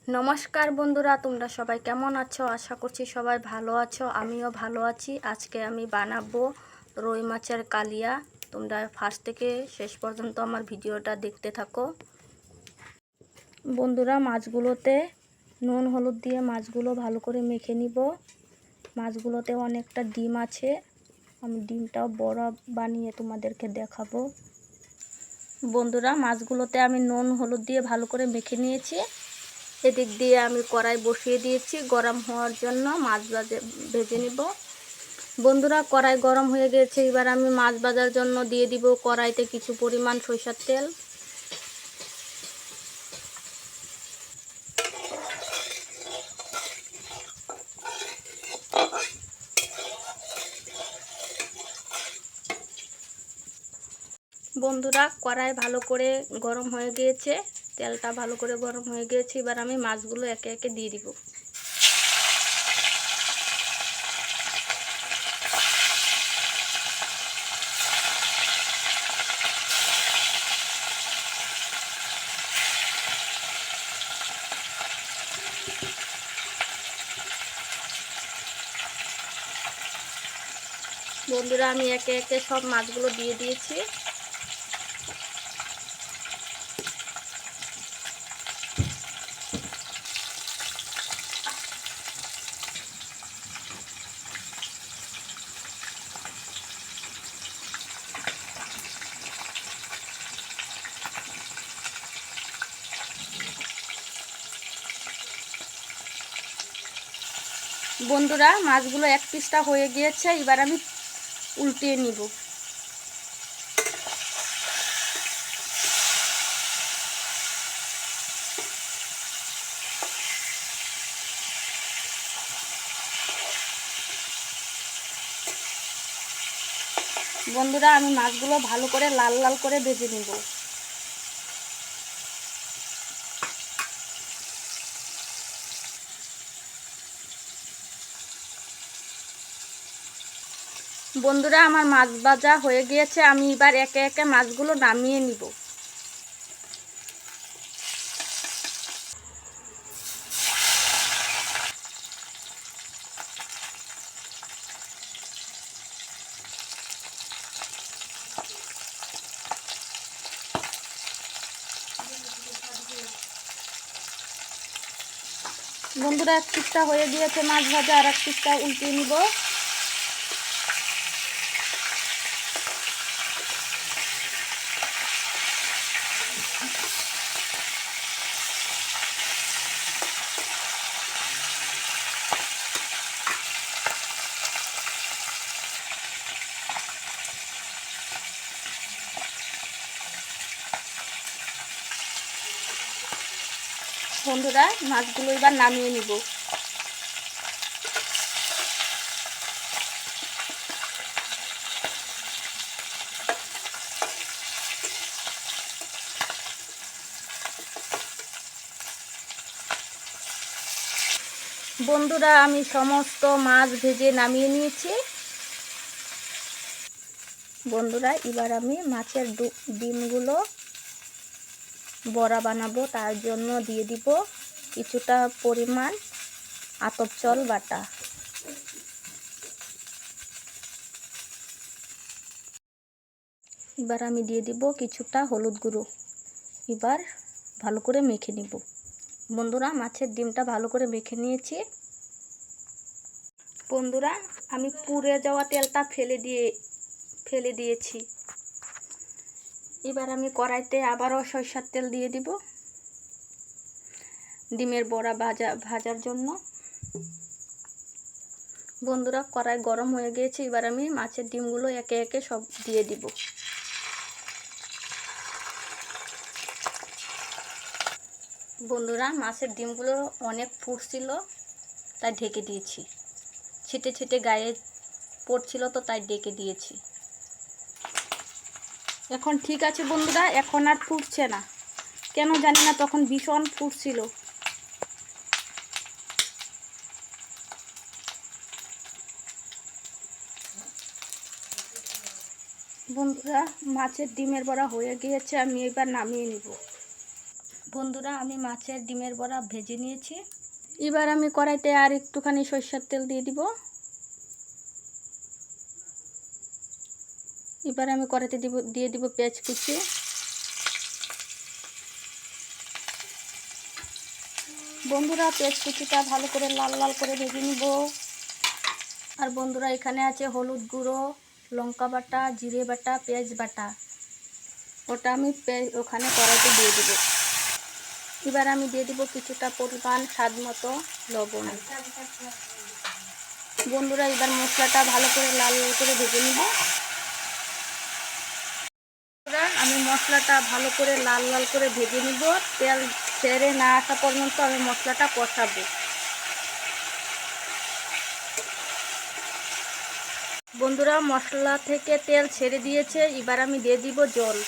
নমস্কার বন্ধুরা, তোমরা সবাই কেমন আছো? আশা করছি সবাই ভালো আছো। আমিও ভালো আছি। আজকে আমি বানাবো রুই মাছের কালিয়া। তোমরা ফার্স্ট থেকে শেষ পর্যন্ত আমার ভিডিওটা দেখতে থাকো। বন্ধুরা, মাছগুলোতে নুন হলুদ দিয়ে মাছগুলো ভালো করে মেখে নিব। মাছগুলোতে অনেকটা ডিম আছে, আমি ডিমটাও বড় বানিয়ে তোমাদেরকে দেখাবো। বন্ধুরা, মাছগুলোতে আমি নুন হলুদ দিয়ে ভালো করে মেখে নিয়েছি। এদিক দিয়ে আমি কড়াই বসিয়ে দিয়েছি গরম হওয়ার জন্য মাছ ভেজে নিব। বন্ধুরা, কড়াই গরম হয়ে গেছে। এবার আমি মাছ ভাজার জন্য দিয়ে দিব কড়াইতে কিছু পরিমাণ সরিষার তেল। বন্ধুরা, কড়াই ভালো করে গরম হয়ে গিয়েছে, তেলটা ভালো করে গরম হয়ে গিয়েছে। এবার আমি মাছগুলো একে একে দিয়ে দিব। বন্ধুরা, আমি একে একে সব মাছগুলো দিয়ে দিয়েছি। বন্ধুরা, মাছগুলো এক পিসটা হয়ে গিয়েছে। এবার আমি উল্টিয়ে নিব। বন্ধুরা, আমি মাছগুলো ভালো করে লাল লাল করে ভেজে নিব। বন্ধুরা, আমার মাছ ভাজা হয়ে গিয়েছে। আমি এবার একে একে মাছগুলো নামিয়ে নিব। বন্ধুরা, এক পিসটা হয়ে গিয়েছে মাছ ভাজা, আর এক পিসটা উল্টিয়ে নিব। বন্ধুরা, মাছগুলো এবার নামিয়ে নিব। বন্ধুরা, আমি সমস্ত মাছ ভেজে নামিয়ে নিয়েছি। বন্ধুরা, এবার আমি মাছের ডিমগুলো বড়া বানাবো। তার জন্য দিয়ে দিব কিছুটা পরিমাণ আতপ চাল বাটা। এবার আমি দিয়ে দিব কিছুটা হলুদ গুঁড়ো। এবার ভালো করে মেখে নিব। বন্ধুরা, মাছের ডিমটা ভালো করে মেখে নিয়েছি। বন্ধুরা, আমি পুড়ে যাওয়া তেলটা ফেলে দিয়েছি। এবার আমি কড়াইতে আবারও সরিষার তেল দিয়ে দিব ডিমের বড়া ভাজার জন্য। বন্ধুরা, কড়াই গরম হয়ে গিয়েছে। এবার আমি মাছের ডিমগুলো একে একে সব দিয়ে দিব। বন্ধুরা, মাছের ডিমগুলো অনেক ফুটছিল, তাই ঢেকে দিয়েছি। ছিটে ছিটে গায়ে পড়ছিল, তো তাই ঢেকে দিয়েছি। এখন ঠিক আছে বন্ধুরা, এখন আর ফুটছে না, কেন জানি না, তখন ভীষণ ফুটছিল। বন্ধুরা, মাছের ডিমের বড়া হয়ে গিয়েছে। আমি এবার নামিয়ে নিব। বন্ধুরা আমি মাছের ডিমের বড়া ভেজে নিয়েছি। এবার আমি কড়াইতে আর একটুখানি সরষের তেল দিয়ে দিব। এবার আমি কড়াইতে দিয়ে দিব পেঁয়াজ কুচি। বন্ধুরা পেঁয়াজ কুচিটা ভালো করে লাল লাল করে ভেজে নিব। আর বন্ধুরা এখানে আছে হলুদ গুঁড়ো, লঙ্কা বাটা, জিরে বাটা, পেঁয়াজ বাটা, ওটা আমি ওখানে কড়াইতে দিয়ে দেব। এবার আমি দিয়ে দিব কিছুটা পরিমাণ স্বাদ মতো লবণ। বন্ধুরা এবার মশলাটা ভালো করে লাল লাল করে ভেজে নিব। আমি মশলাটা ভালো করে লাল লাল করে ভেজে নিব। তেল ছেড়ে না আসা পর্যন্ত আমি মশলাটা কষাবো। বন্ধুরা মশলা থেকে তেল ছেড়ে দিয়েছে, এবার আমি দিয়ে দিব জল।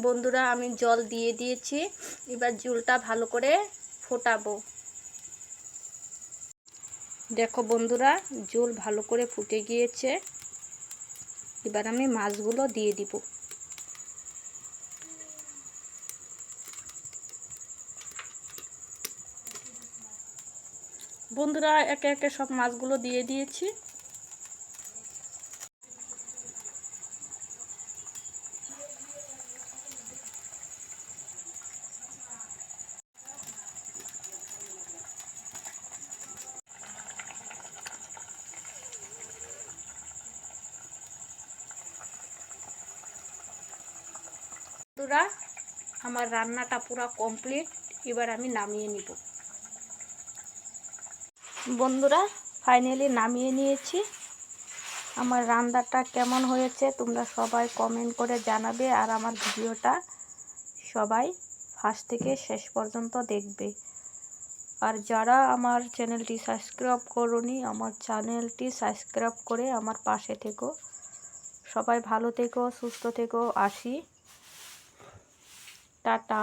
বন্ধুরা আমি জল দিয়ে দিয়েছি, এবার ঝোলটা ভালো করে ফোটাবো। দেখো বন্ধুরা ঝোল ভালো করে ফুটে গিয়েছে, এবার আমি মাছগুলো দিয়ে দিব। বন্ধুরা একে একে সব মাছগুলো দিয়ে দিয়েছি। বন্ধুরা আমার রান্নাটা পুরো কমপ্লিট, এবার আমি নামিয়ে নিব। বন্ধুরা ফাইনালি নামিয়ে নিয়েছি। আমার রান্নাটা কেমন হয়েছে তোমরা সবাই কমেন্ট করে জানাবে। আর আমার ভিডিওটা সবাই ফার্স্ট থেকে শেষ পর্যন্ত দেখবে। আর যারা আমার চ্যানেলটি সাবস্ক্রাইব করোনি, আমার চ্যানেলটি সাবস্ক্রাইব করে আমার পাশে থেকো। সবাই ভালো থেকো, সুস্থ থেকো। আসি, টাটা।